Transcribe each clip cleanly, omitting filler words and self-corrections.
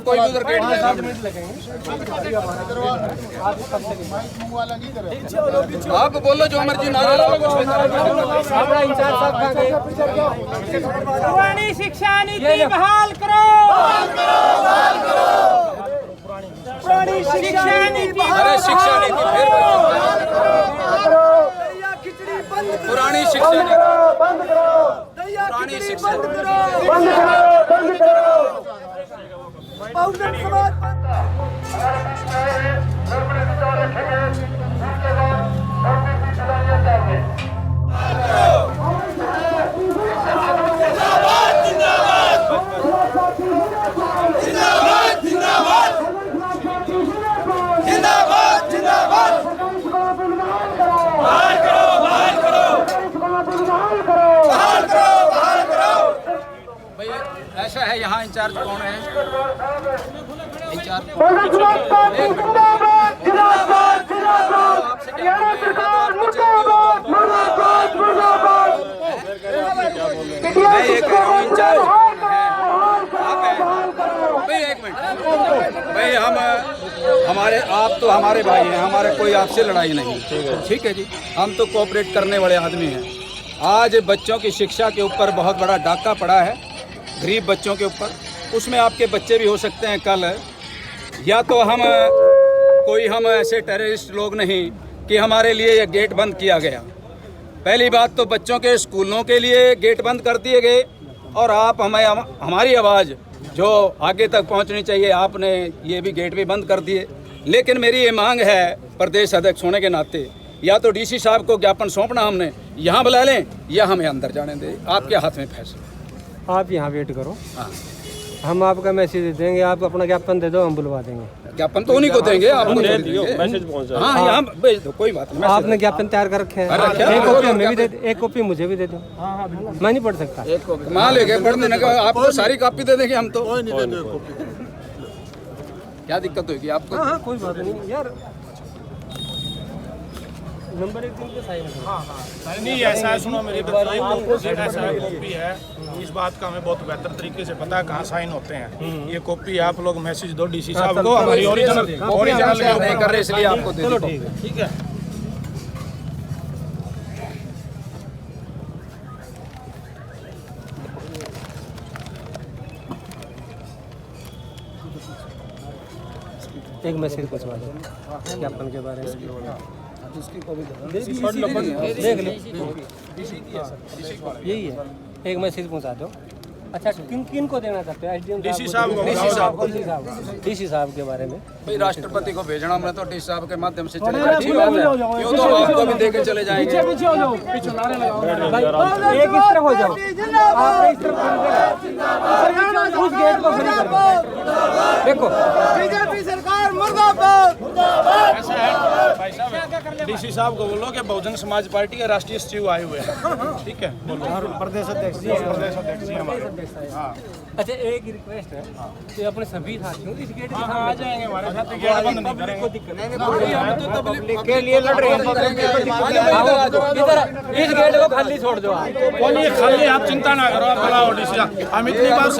कोई भी उधर गेट में 7 मिनट लगेंगे। आप बोलो जो मर्जी नारा पुरानी शिक्षा नीति बहाल करो, पुरानी शिक्षा नीति, अरे शिक्षा नीति फिर पुरानी शिक्षा नीति, पुरानी शिक्षा ऐसा है। यहाँ इंचार्ज कौन है? इंचार्ज एक मिनट भाई, हमारे आप तो हमारे भाई हैं, हमारे कोई आपसे लड़ाई नहीं। ठीक है जी, हम तो कोऑपरेट करने वाले आदमी हैं। आज बच्चों की शिक्षा के ऊपर बहुत बड़ा डाका पड़ा है, गरीब बच्चों के ऊपर। उसमें आपके बच्चे भी हो सकते हैं कल। या तो हम ऐसे टेररिस्ट लोग नहीं कि हमारे लिए ये गेट बंद किया गया। पहली बात तो बच्चों के स्कूलों के लिए गेट बंद कर दिए गए, और आप हमारी आवाज़ जो आगे तक पहुंचनी चाहिए, आपने ये भी गेट भी बंद कर दिए। लेकिन मेरी ये मांग है प्रदेश अध्यक्ष होने के नाते, या तो डीसी साहब को ज्ञापन सौंपना हमने, यहाँ बुला लें, या हमें अंदर जाने दें। आपके हाथ में फैसला। आप यहाँ वेट करो, हाँ, हम आपका मैसेज दे देंगे, आप अपना ज्ञापन दे दो, हम बुलवा देंगे। ज्ञापन तो उन्हीं को देंगे, आपको मैसेज पहुंचा। हाँ, यहाँ भेज दो, कोई बात नहीं। आपने ज्ञापन तैयार कर रखे हैं, एक कॉपी हमें भी दे दो, एक कॉपी मुझे भी दे दो। मैं नहीं पढ़ सकता। एक कॉपी मान लेंगे, पढ़ देने का आपको सारी कॉपी दे देंगे हम तो। क्या दिक्कत होगी आपको? हाँ, कोई बात नहीं यार, नंबर 1 दिन पे साइन करो। नहीं ऐसा है, सुनो मेरी बात, ऐसा कॉपी है, इस बात का हमें बहुत बेहतर तरीके से पता है कहाँ साइन होते हैं। ये कॉपी आप लोग मैसेज दो डीसी साहब को, हमारी ओरिजिनल नहीं कर रहे इसलिए आपको दे दो। ठीक है। एक मैसेज पहुँचवा दो ज्ञापन के बारे में, देख लो, यही है, एक मैसेज पहुंचा दो। अच्छा, किन को देना चाहते हैं? एसडीएम डीसी साहब को, डीसी साहब के बारे में। भाई राष्ट्रपति को भेजना, मैं तो डीसी साहब के माध्यम से चले जाए, ठीक बात है। क्यों तो आपको भी देके चले जाएंगे। पीछे हो जाओ, पीछे नारे लगाओ, एक इस तरफ हो जाओ, आप इस तरफ उस गेट को फ्री कर दो। देखो, बीजेपी सरकार मुर्दाबाद। डीसी साहब को बोलो कि बहुजन समाज पार्टी के राष्ट्रीय सचिव आए हुए हैं। ठीक है, प्रदेश अध्यक्ष जी हमारे। अच्छा, एक रिक्वेस्ट है कि अपने सभी साथियों इस गेट आ जाएंगे हमारे साथ, गेट बंद नहीं करेंगे। पब्लिक के लिए लड़ रहे हैं, इधर इस गेट को खाली छोड़ दो। आप बोलिए खाली, आप चिंता ना करो, आप बुलाओ डीसी साहब। हम इतनी बात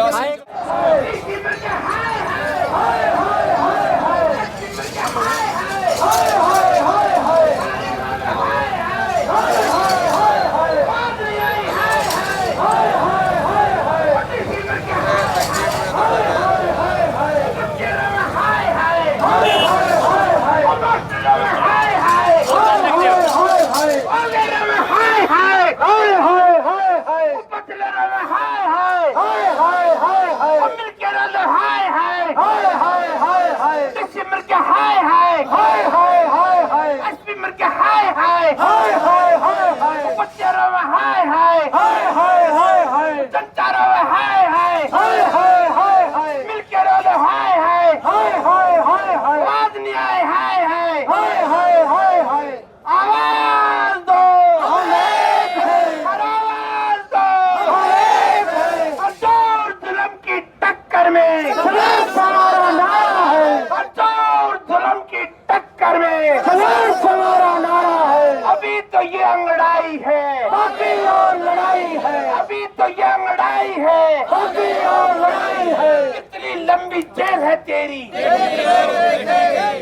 लंबी जेल है तेरी,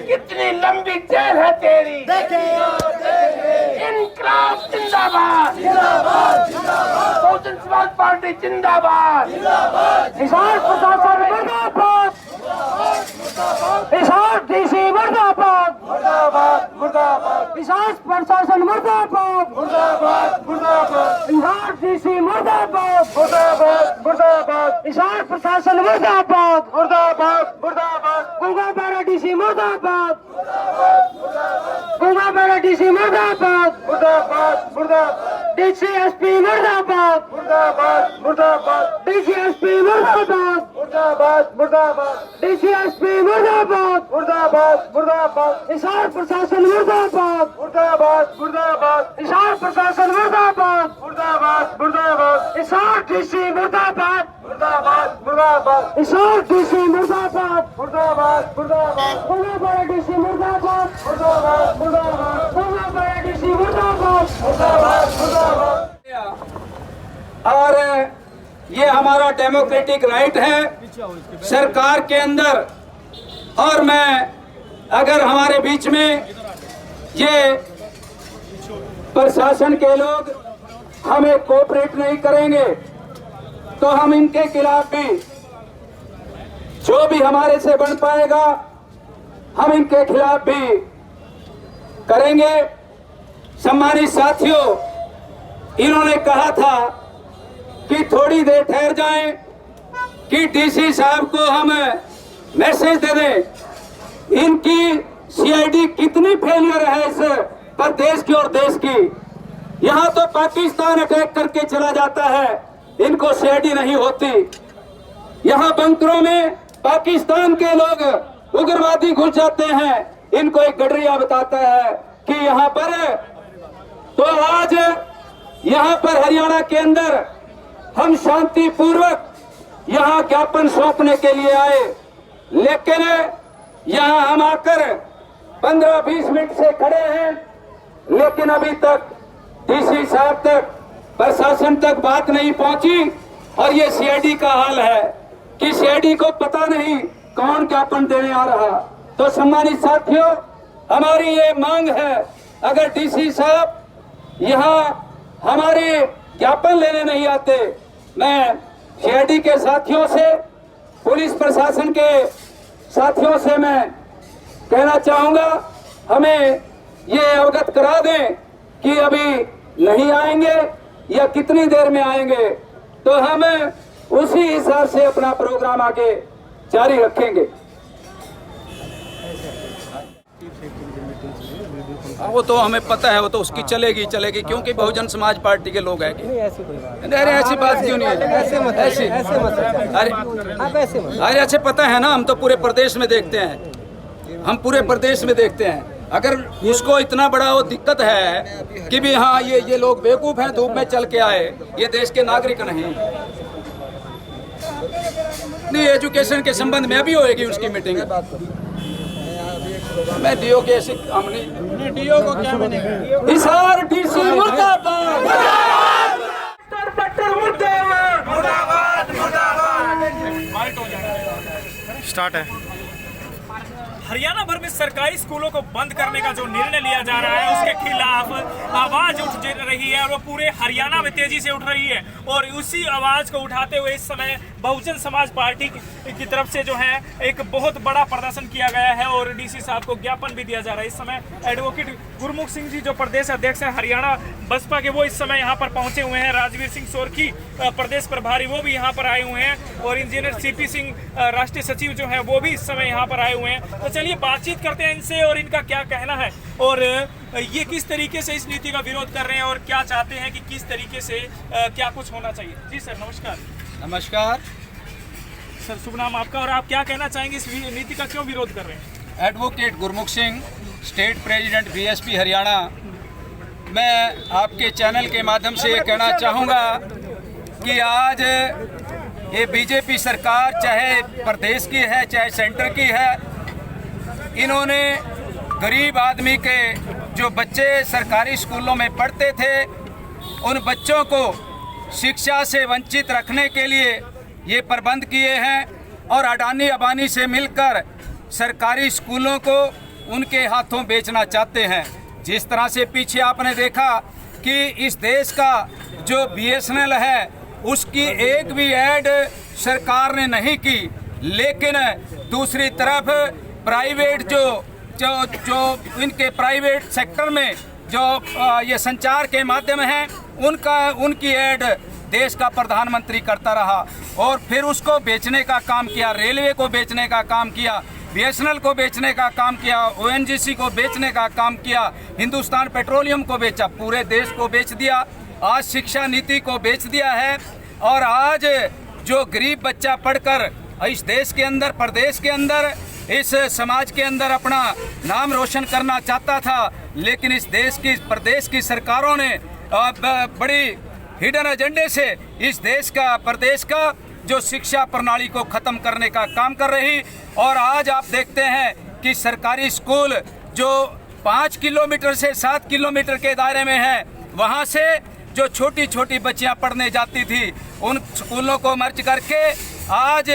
कितनी लंबी जेल है तेरी। इनकलाब जिंदाबाद, बहुजन समाज पार्टी जिंदाबाद, हिसार प्रशासन मुर्दाबाद, हिसार डीसी मुर्दाबाद, हिसार प्रशासन मुर्दाबाद, हिसार डीसी मुर्दाबाद, हिसार प्रशासन मुर्दाबाद, गुंगा बारा डीसी मुर्दाबाद, गुंगा बारा डीसी मुर्दाबाद, डीसीएसपी मुर्दाबाद, डीसीएसपी मुर्दाबाद, डीसीएसपी मुर्दाबाद, हिसार प्रशासन मुर्दाबाद, हिसार प्रशासन मुर्दाबाद, हिसार डीसी मुर्दाबाद, हिसार डीसी मुर्दाबाद, गुंगा बारा डीसी मुर्दाबाद, गुंगा बारा डीसी मुर्दाबाद। और ये हमारा डेमोक्रेटिक राइट है सरकार के अंदर। और मैं अगर हमारे बीच में ये प्रशासन के लोग हमें कोऑपरेट नहीं करेंगे तो हम इनके खिलाफ भी जो भी हमारे से बन पाएगा हम इनके खिलाफ भी करेंगे। सम्मानित साथियों, इन्होंने कहा था कि थोड़ी देर ठहर जाएं कि डीसी साहब को हम मैसेज दे दें। इनकी सीआईडी कितनी फेलियर है इस प्रदेश की और देश की। यहाँ तो पाकिस्तान अटैक करके चला जाता है, इनको सीआईडी नहीं होती। यहाँ बंकरों में पाकिस्तान के लोग उग्रवादी घुस जाते हैं, इनको एक गडरिया बताता है कि यहाँ पर। तो आज यहाँ पर हरियाणा के अंदर हम शांतिपूर्वक यहाँ ज्ञापन सौंपने के लिए आए, लेकिन यहाँ हम आकर 15-20 मिनट से खड़े हैं, लेकिन अभी तक डीसी साहब तक, प्रशासन तक बात नहीं पहुंची। और ये सीआईडी का हाल है कि सीआईडी को पता नहीं कौन ज्ञापन देने आ रहा। तो सम्मानित साथियों, हमारी ये मांग है, अगर डीसी साहब यहाँ हमारे ज्ञापन लेने नहीं आते, मैं सीआईडी के साथियों से, पुलिस प्रशासन के साथियों से मैं कहना चाहूंगा, हमें ये अवगत करा दें कि अभी नहीं आएंगे या कितनी देर में आएंगे, तो हम उसी हिसाब से अपना प्रोग्राम आगे जारी रखेंगे। वो तो हमें पता है, वो तो उसकी चलेगी क्योंकि बहुजन समाज पार्टी के लोग हैं। अरे ऐसी बात क्यों नहीं है? अरे अच्छे पता है ना, हम तो पूरे प्रदेश में देखते हैं, हम पूरे प्रदेश में देखते हैं। अगर उसको इतना बड़ा वो दिक्कत है कि भी हाँ ये लोग बेवकूफ हैं, धूप में चल के आए, ये देश के नागरिक नहीं। एजुकेशन के संबंध में अभी होएगी उसकी मीटिंग। मैं डीओ के हमने डीओ को क्या बनेगा? हिसार डीसी मुर्दाबाद, स्टार्ट है। हरियाणा भर में सरकारी स्कूलों को बंद करने का जो निर्णय लिया जा रहा है उसके खिलाफ आवाज उठ रही है और वो पूरे हरियाणा में तेजी से उठ रही है। और उसी आवाज को उठाते हुए इस समय बहुजन समाज पार्टी की तरफ से जो है एक बहुत बड़ा प्रदर्शन किया गया है और डीसी साहब को ज्ञापन भी दिया जा रहा है। इस समय एडवोकेट गुरमुख सिंह जी जो प्रदेश अध्यक्ष हैं हरियाणा बसपा के, वो इस समय यहाँ पर पहुंचे हुए हैं। राजवीर सिंह सोरखी प्रदेश प्रभारी वो भी यहाँ पर आए हुए हैं और इंजीनियर सीपी सिंह राष्ट्रीय सचिव जो है वो भी इस समय यहाँ पर आए हुए हैं। तो चलिए बातचीत करते हैं इनसे और इनका क्या कहना है और ये किस तरीके से इस नीति का विरोध कर रहे हैं और क्या चाहते हैं कि किस तरीके से क्या कुछ होना चाहिए। जी सर नमस्कार। नमस्कार सर, शुभ नाम आपका और आप क्या कहना चाहेंगे इस नीति का क्यों विरोध कर रहे हैं? Advocate Gurmukh Singh, state president BSP Haryana. मैं आपके चैनल के माध्यम से ये कहना चाहूँगा कि आज ये बीजेपी सरकार चाहे प्रदेश की है चाहे सेंटर की है, इन्होंने गरीब आदमी के जो बच्चे सरकारी स्कूलों में पढ़ते थे उन बच्चों को शिक्षा से वंचित रखने के लिए ये प्रबंध किए हैं। और अडानी अबानी से मिलकर सरकारी स्कूलों को उनके हाथों बेचना चाहते हैं। जिस तरह से पीछे आपने देखा कि इस देश का जो BSNL है उसकी एक भी ऐड सरकार ने नहीं की, लेकिन दूसरी तरफ प्राइवेट जो इनके प्राइवेट सेक्टर में जो ये संचार के माध्यम हैं उनकी ऐड देश का प्रधानमंत्री करता रहा और फिर उसको बेचने का काम किया, रेलवे को बेचने का काम किया, BSNL को बेचने का काम किया, ONGC को बेचने का काम किया, हिंदुस्तान पेट्रोलियम को बेचा, पूरे देश को बेच दिया। आज शिक्षा नीति को बेच दिया है और आज जो गरीब बच्चा पढ़कर इस देश के अंदर, प्रदेश के अंदर, इस समाज के अंदर अपना नाम रोशन करना चाहता था, लेकिन इस देश की, प्रदेश की सरकारों ने बड़ी हिडन एजेंडे से इस देश का, प्रदेश का जो शिक्षा प्रणाली को ख़त्म करने का काम कर रही। और आज आप देखते हैं कि सरकारी स्कूल जो 5 किलोमीटर से 7 किलोमीटर के दायरे में है, वहाँ से जो छोटी छोटी बच्चियाँ पढ़ने जाती थी उन स्कूलों को मर्ज करके आज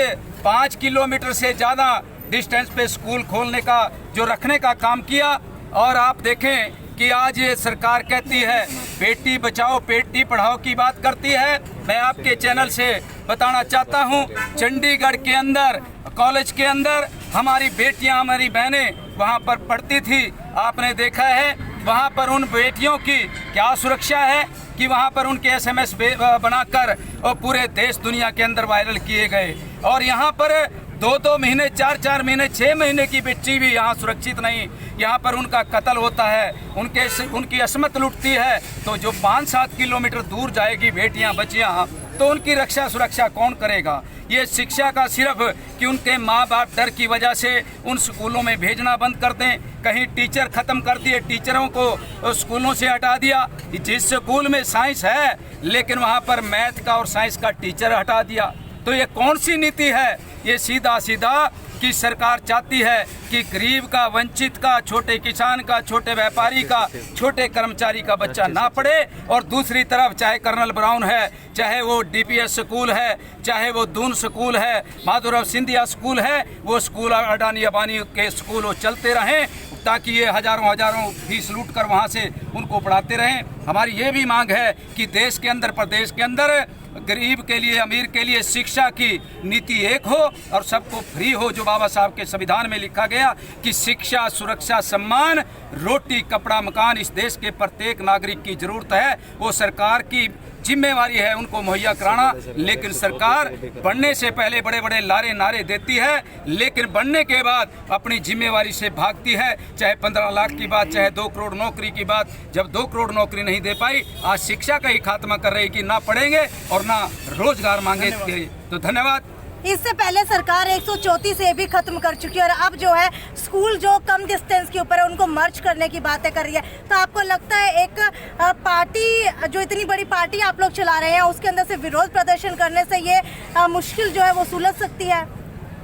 5 किलोमीटर से ज़्यादा डिस्टेंस पे स्कूल खोलने का जो रखने का काम किया। और आप देखें कि आज ये सरकार कहती है बेटी बचाओ बेटी पढ़ाओ की बात करती है। मैं आपके चैनल से बताना चाहता हूँ, चंडीगढ़ के अंदर कॉलेज के अंदर हमारी बेटियाँ, हमारी बहनें वहाँ पर पढ़ती थी। आपने देखा है वहाँ पर उन बेटियों की क्या सुरक्षा है कि वहाँ पर उनके SMS बनाकर और पूरे देश दुनिया के अंदर वायरल किए गए। और यहाँ पर 2-2 महीने, 4-4 महीने, 6 महीने की बच्ची भी यहाँ सुरक्षित नहीं, यहाँ पर उनका कत्ल होता है, उनकी असमत लुटती है। तो जो 5-7 किलोमीटर दूर जाएगी बेटियाँ बच्चियाँ, तो उनकी रक्षा सुरक्षा कौन करेगा? ये शिक्षा का सिर्फ कि उनके माँ बाप डर की वजह से उन स्कूलों में भेजना बंद कर दें, कहीं टीचर ख़त्म कर दिए, टीचरों को स्कूलों से हटा दिया। जिस स्कूल में साइंस है लेकिन वहाँ पर मैथ का और साइंस का टीचर हटा दिया। तो ये कौन सी नीति है? ये सीधा कि सरकार चाहती है कि गरीब का, वंचित का, छोटे किसान का, छोटे व्यापारी का, छोटे कर्मचारी का बच्चा ना पढ़े। और दूसरी तरफ चाहे कर्नल ब्राउन है, चाहे वो DPS स्कूल है, चाहे वो दून स्कूल है, माधुराव सिंधिया स्कूल है, वो स्कूल अडानी अबानी के स्कूल वो चलते रहें ताकि ये हजारों फीस लूट कर वहाँ से उनको पढ़ाते रहें। हमारी ये भी मांग है कि देश के अंदर, प्रदेश के अंदर गरीब के लिए, अमीर के लिए शिक्षा की नीति एक हो और सबको फ्री हो, जो बाबा साहब के संविधान में लिखा गया कि शिक्षा, सुरक्षा, सम्मान, रोटी, कपड़ा, मकान इस देश के प्रत्येक नागरिक की जरूरत है। वो सरकार की जिम्मेवारी है उनको मुहैया कराना। लेकिन सरकार बनने से पहले बड़े बड़े नारे देती है, लेकिन बनने के बाद अपनी जिम्मेवारी से भागती है। चाहे 15 लाख की बात, चाहे 2 करोड़ नौकरी की बात, जब 2 करोड़ नौकरी नहीं दे पाई, आज शिक्षा का ही खात्मा कर रही कि ना पढ़ेंगे और ना रोजगार मांगेंगे। तो धन्यवाद। इससे पहले सरकार 134 से भी खत्म कर चुकी है और अब जो है स्कूल जो कम डिस्टेंस के ऊपर है उनको मर्ज करने की बातें कर रही है। तो आपको लगता है एक पार्टी, जो इतनी बड़ी पार्टी आप लोग चला रहे हैं, उसके अंदर से विरोध प्रदर्शन करने से ये मुश्किल जो है वो सुलझ सकती है?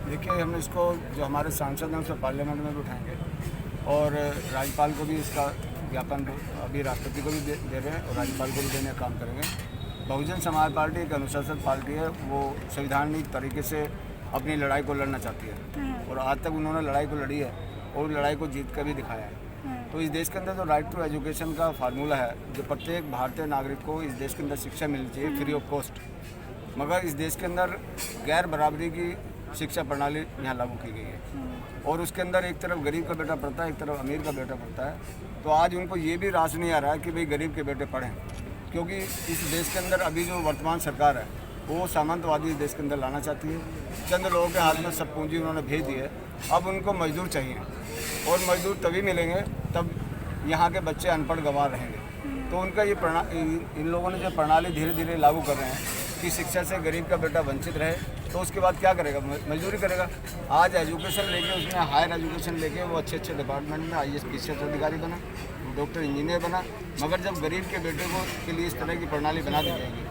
देखिए, हम इसको, जो हमारे सांसद हैं उसे पार्लियामेंट में भी उठाएंगे और राज्यपाल को भी इसका ज्ञापन अभी राष्ट्रपति को भी दे रहे हैं और राज्यपाल को भी देने का काम करेंगे। बहुजन समाज पार्टी एक अनुशासित पार्टी है, वो संवैधानिक तरीके से अपनी लड़ाई को लड़ना चाहती है और आज तक उन्होंने लड़ाई को लड़ी है और लड़ाई को जीत कर भी दिखाया है। तो इस देश के अंदर जो राइट टू एजुकेशन का फार्मूला है, जो प्रत्येक भारतीय नागरिक को इस देश के अंदर शिक्षा मिलनी चाहिए फ्री ऑफ कॉस्ट, मगर इस देश के अंदर गैर बराबरी की शिक्षा प्रणाली यहाँ लागू की गई है और उसके अंदर एक तरफ गरीब का बेटा पढ़ता है, एक तरफ अमीर का बेटा पढ़ता है। तो आज उनको ये भी रास नहीं आ रहा है कि भाई गरीब के बेटे पढ़ें, क्योंकि इस देश के अंदर अभी जो वर्तमान सरकार है वो सामंतवादी इस देश के अंदर लाना चाहती है। चंद लोगों के हाथ में सब पूंजी उन्होंने भेज दी है। अब उनको मजदूर चाहिए और मजदूर तभी मिलेंगे तब यहाँ के बच्चे अनपढ़ गंवार रहेंगे। तो उनका ये इन लोगों ने जो प्रणाली धीरे धीरे लागू कर रहे हैं कि शिक्षा से गरीब का बेटा वंचित रहे, तो उसके बाद क्या करेगा? मजदूरी करेगा। आज एजुकेशन लेके, उसने हायर एजुकेशन लेके वो अच्छे डिपार्टमेंट में IAS PCS अधिकारी बना, डॉक्टर, इंजीनियर बना, मगर जब गरीब के बेटे को के लिए इस तरह की प्रणाली बना दी जाएगी,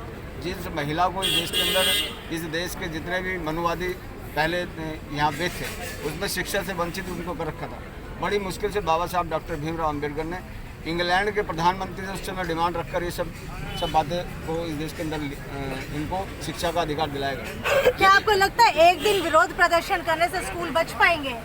जिस महिला को इस देश के अंदर, इस देश के जितने भी मनुवादी पहले यहाँ पे थे, उसमें शिक्षा से वंचित उनको कर रखा था। बड़ी मुश्किल से बाबा साहब डॉक्टर भीमराव अम्बेडकर ने इंग्लैंड के प्रधानमंत्री ने उस समय डिमांड रखकर ये सब बातें को इस देश के अंदर इनको शिक्षा का अधिकार दिलाया गया। क्या आपको लगता है एक दिन विरोध प्रदर्शन करने से स्कूल बच पाएंगे?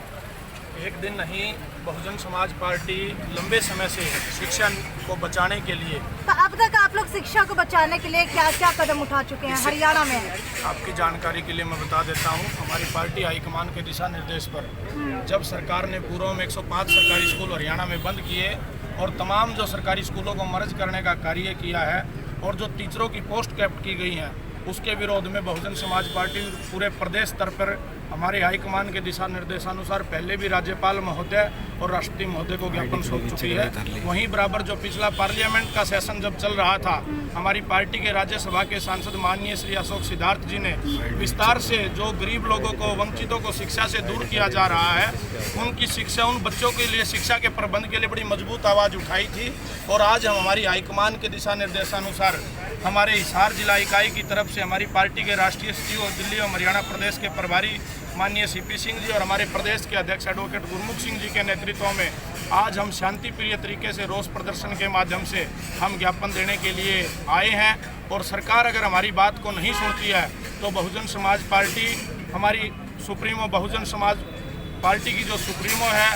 एक दिन नहीं, बहुजन समाज पार्टी लंबे समय से शिक्षा को बचाने के लिए। तो अब तक आप लोग शिक्षा को बचाने के लिए क्या क्या कदम उठा चुके हैं हरियाणा में? आपकी जानकारी के लिए मैं बता देता हूँ, हमारी पार्टी हाईकमान के दिशा निर्देश पर जब सरकार ने पूर्व में 105 सरकारी स्कूल हरियाणा में बंद किए और तमाम जो सरकारी स्कूलों को मर्ज करने का कार्य किया है और जो टीचरों की पोस्ट कैप्ट की गई हैं, उसके विरोध में बहुजन समाज पार्टी पूरे प्रदेश स्तर पर हमारे हाईकमान के दिशा निर्देशानुसार पहले भी राज्यपाल महोदय और राष्ट्रपति महोदय को ज्ञापन सौंप चुकी है। वहीं बराबर जो पिछला पार्लियामेंट का सेशन जब चल रहा था, हमारी पार्टी के राज्यसभा के सांसद माननीय श्री अशोक सिद्धार्थ जी ने विस्तार से जो गरीब लोगों को, वंचितों को शिक्षा से दूर किया जा रहा है, उनकी शिक्षा, उन बच्चों के लिए शिक्षा के प्रबंध के लिए बड़ी मजबूत आवाज़ उठाई थी। और आज हम हमारी हाईकमान के दिशा निर्देशानुसार हमारे हिसार जिला इकाई की तरफ से हमारी पार्टी के राष्ट्रीय सचिव और दिल्ली और हरियाणा प्रदेश के प्रभारी माननीय सीपी सिंह जी और हमारे प्रदेश के अध्यक्ष एडवोकेट गुरमुख सिंह जी के नेतृत्व में आज हम शांति प्रिय तरीके से रोष प्रदर्शन के माध्यम से हम ज्ञापन देने के लिए आए हैं। और सरकार अगर हमारी बात को नहीं सुनती है तो बहुजन समाज पार्टी, हमारी सुप्रीमो बहुजन समाज पार्टी की जो सुप्रीमो है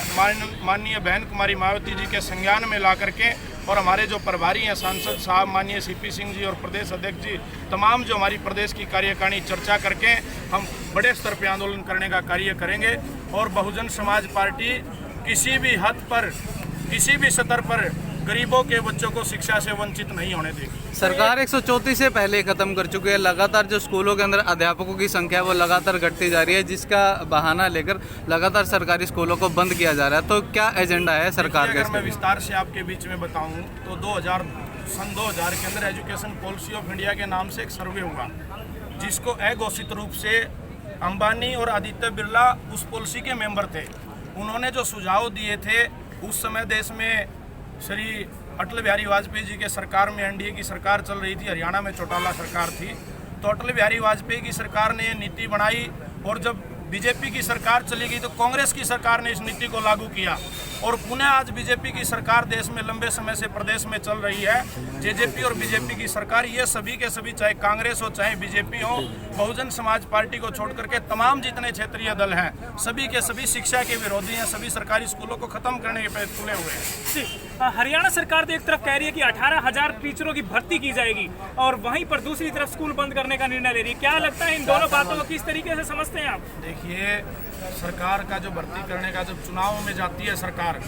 माननीय बहन कुमारी मायावती जी के संज्ञान में ला करके और हमारे जो प्रभारी हैं सांसद साहब माननीय सीपी सिंह जी और प्रदेश अध्यक्ष जी, तमाम जो हमारी प्रदेश की कार्यकारिणी चर्चा करके हम बड़े स्तर पर आंदोलन करने का कार्य करेंगे। और बहुजन समाज पार्टी किसी भी हद पर, किसी भी स्तर पर गरीबों के बच्चों को शिक्षा से वंचित नहीं होने देगी। सरकार 134 से पहले खत्म कर चुकी है। लगातार जो स्कूलों के अंदर अध्यापकों की संख्या वो लगातार घटती जा रही है, जिसका बहाना लेकर लगातार सरकारी स्कूलों को बंद किया जा रहा है। तो क्या एजेंडा है सरकार का? अगर मैं विस्तार से आपके बीच में बताऊं तो सन 2000 के अंदर एजुकेशन पॉलिसी ऑफ इंडिया के नाम से एक सर्वे हुआ, जिसको अघोषित रूप से अंबानी और आदित्य बिरला उस पॉलिसी के मेंबर थे। उन्होंने जो सुझाव दिए थे, उस समय देश में श्री अटल बिहारी वाजपेयी जी के सरकार में एनडीए की सरकार चल रही थी, हरियाणा में चौटाला सरकार थी। तो अटल बिहारी वाजपेयी की सरकार ने ये नीति बनाई और जब बीजेपी की सरकार चली गई तो कांग्रेस की सरकार ने इस नीति को लागू किया और पुनः आज बीजेपी की सरकार देश में लंबे समय से प्रदेश में चल रही है। जेजेपी और बीजेपी की सरकार, ये सभी के सभी, चाहे कांग्रेस हो चाहे बीजेपी हो, बहुजन समाज पार्टी को छोड़ करके तमाम जितने क्षेत्रीय दल हैं, सभी के सभी शिक्षा के विरोधी हैं, सभी सरकारी स्कूलों को खत्म करने के तुले हुए हैं। हरियाणा सरकार तो एक तरफ कह रही है कि 18,000 टीचरों की भर्ती की जाएगी और वहीं पर दूसरी तरफ स्कूल बंद करने का निर्णय ले रही है। क्या लगता है इन दोनों बातों को किस तरीके से समझते हैं आप? देखिए, सरकार का जो भर्ती करने का जब चुनाव में जाती है सरकार,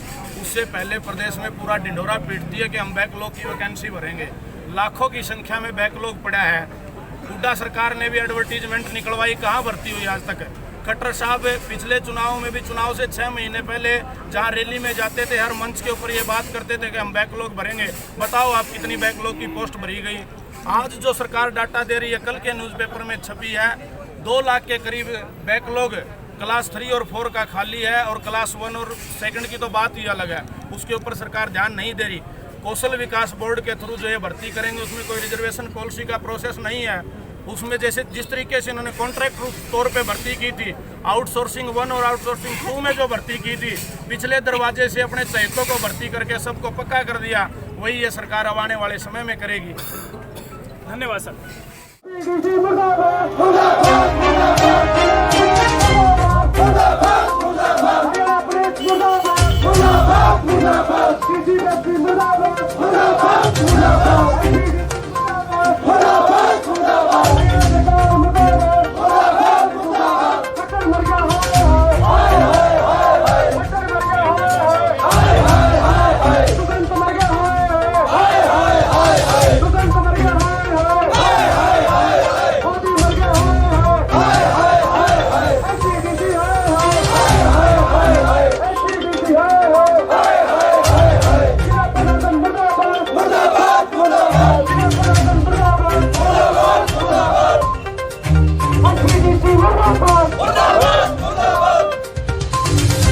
उससे पहले प्रदेश में पूरा ढिंढोरा पीटती है कि हम बैकलॉग की वैकेंसी भरेंगे। लाखों की संख्या में बैकलॉग पड़ा है। हुड्डा सरकार ने भी एडवर्टीजमेंट निकलवाई, कहाँ भर्ती हुई आज तक? खट्टर साहब पिछले चुनाव में भी, चुनाव से 6 महीने पहले जहाँ रैली में जाते थे, हर मंच के ऊपर ये बात करते थे कि हम बैकलॉग भरेंगे। बताओ आप कितनी बैकलॉग की पोस्ट भरी गई? आज जो सरकार डाटा दे रही है, कल के न्यूज़पेपर में छपी है, 2 लाख के करीब बैकलॉग क्लास 3 और 4 का खाली है और क्लास 1 और 2 की तो बात ही अलग है, उसके ऊपर सरकार ध्यान नहीं दे रही। कौशल विकास बोर्ड के थ्रू जो ये भर्ती करेंगे उसमें कोई रिजर्वेशन पॉलिसी का प्रोसेस नहीं है। उसमें जैसे जिस तरीके से इन्होंने कॉन्ट्रैक्ट तौर पे भर्ती की थी, आउटसोर्सिंग 1 और आउटसोर्सिंग 2 में जो भर्ती की थी, पिछले दरवाजे से अपने चहेतों को भर्ती करके सबको पक्का कर दिया, वही ये सरकार अब आने वाले समय में करेगी। धन्यवाद सर।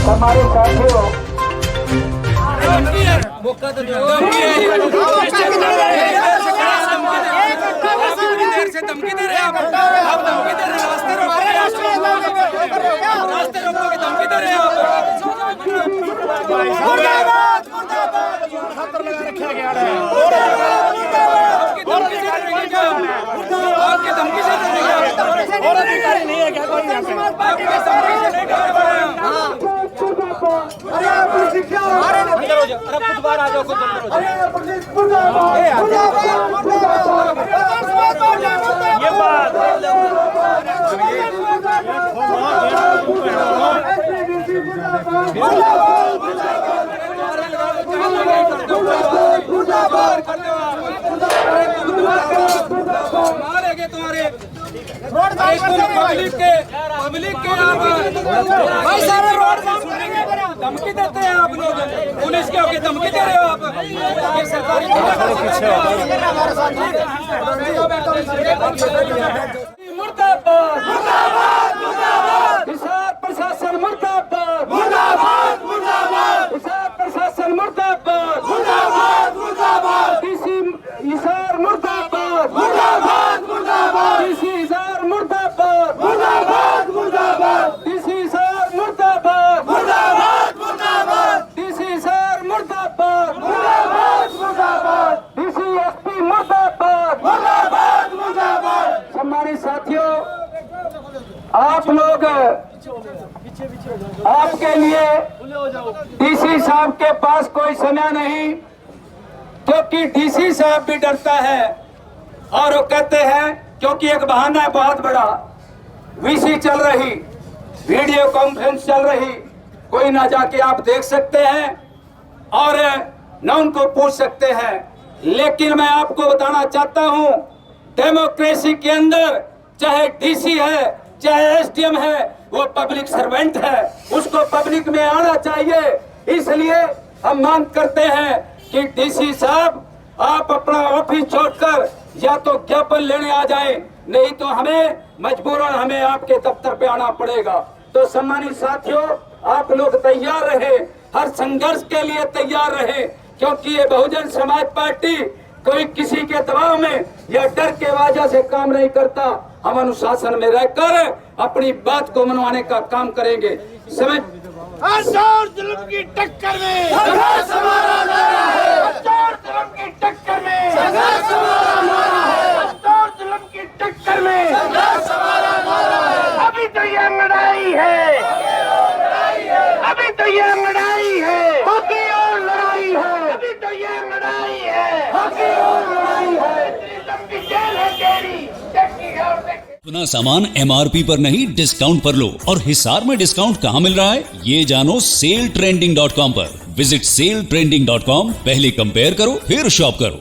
हमारे साथियों, मौका तो दो। धमकी दे रहे हैं आप धमकी दे रहे हैं, रास्ते रोकोगे, धमकी दे रहे हैं आप। पदाधिकारी नहीं है क्या कोई यहाँ पे? अंदर हो जाओ, अरे खुद बाहर आ जाओ, खुद अंदर हो जाओ। ये बात मारेंगे तुम्हारे पब्लिक के भाई सारे रोड धमकी देते हैं आप लोग, पुलिस के होके धमकी दे रहे हो आप। ये सरकारी मुर्दाबाद, हिसार प्रशासन मुर्दाबाद, हिसार प्रशासन मुर्दाबाद, डीसी हिसार मुर्दाबाद, डीसी हिसार मुर्दाबाद, डीसी हिसार मुर्दाबाद, डीसी हिसार मुर्दाबाद, डीसी एसपी मुर्दाबाद। सम्मानित साथियों, आप लोग, आपके लिए डीसी साहब के पास कोई समय नहीं, क्योंकि डीसी साहब भी डरता है और वो कहते हैं क्योंकि एक बहाना है बहुत बड़ा, वीसी चल रही, वीडियो कॉन्फ्रेंस चल रही, कोई ना जाके आप देख सकते हैं और न उनको पूछ सकते हैं। लेकिन मैं आपको बताना चाहता हूं, डेमोक्रेसी के अंदर चाहे डीसी है चाहे एसडीएम है, वो पब्लिक सर्वेंट है, उसको पब्लिक में आना चाहिए। इसलिए हम मांग करते हैं कि डीसी साहब आप अपना ऑफिस छोड़कर या तो ज्ञापन लेने आ जाएं, नहीं तो हमें मजबूरन हमें आपके दफ्तर पे आना पड़ेगा। तो सम्मानित साथियों, आप लोग तैयार रहे, हर संघर्ष के लिए तैयार रहे, क्योंकि ये बहुजन समाज पार्टी कोई किसी के दबाव में या डर के वजह से काम नहीं करता। हम अनुशासन में रहकर अपनी बात को मनवाने का काम करेंगे। समय जुल्म की टक्कर में संघर्ष हमारा नारा है, जुल्म की टक्कर में संघर्ष हमारा नारा है, जुल्म की टक्कर में संघर्ष हमारा नारा है। अभी तो ये लड़ाई है, अभी तो ये लड़ाई है, बाकी और लड़ाई है, अभी तो ये लड़ाई है, बाकी और लड़ाई है। की जेल है तेरी, अपना सामान एमआरपी पर नहीं डिस्काउंट पर लो। और हिसार में डिस्काउंट कहाँ मिल रहा है ये जानो सेलट्रेंडिंग.com पर। विजिट सेलट्रेंडिंग.com, पहले कंपेयर करो फिर शॉप करो।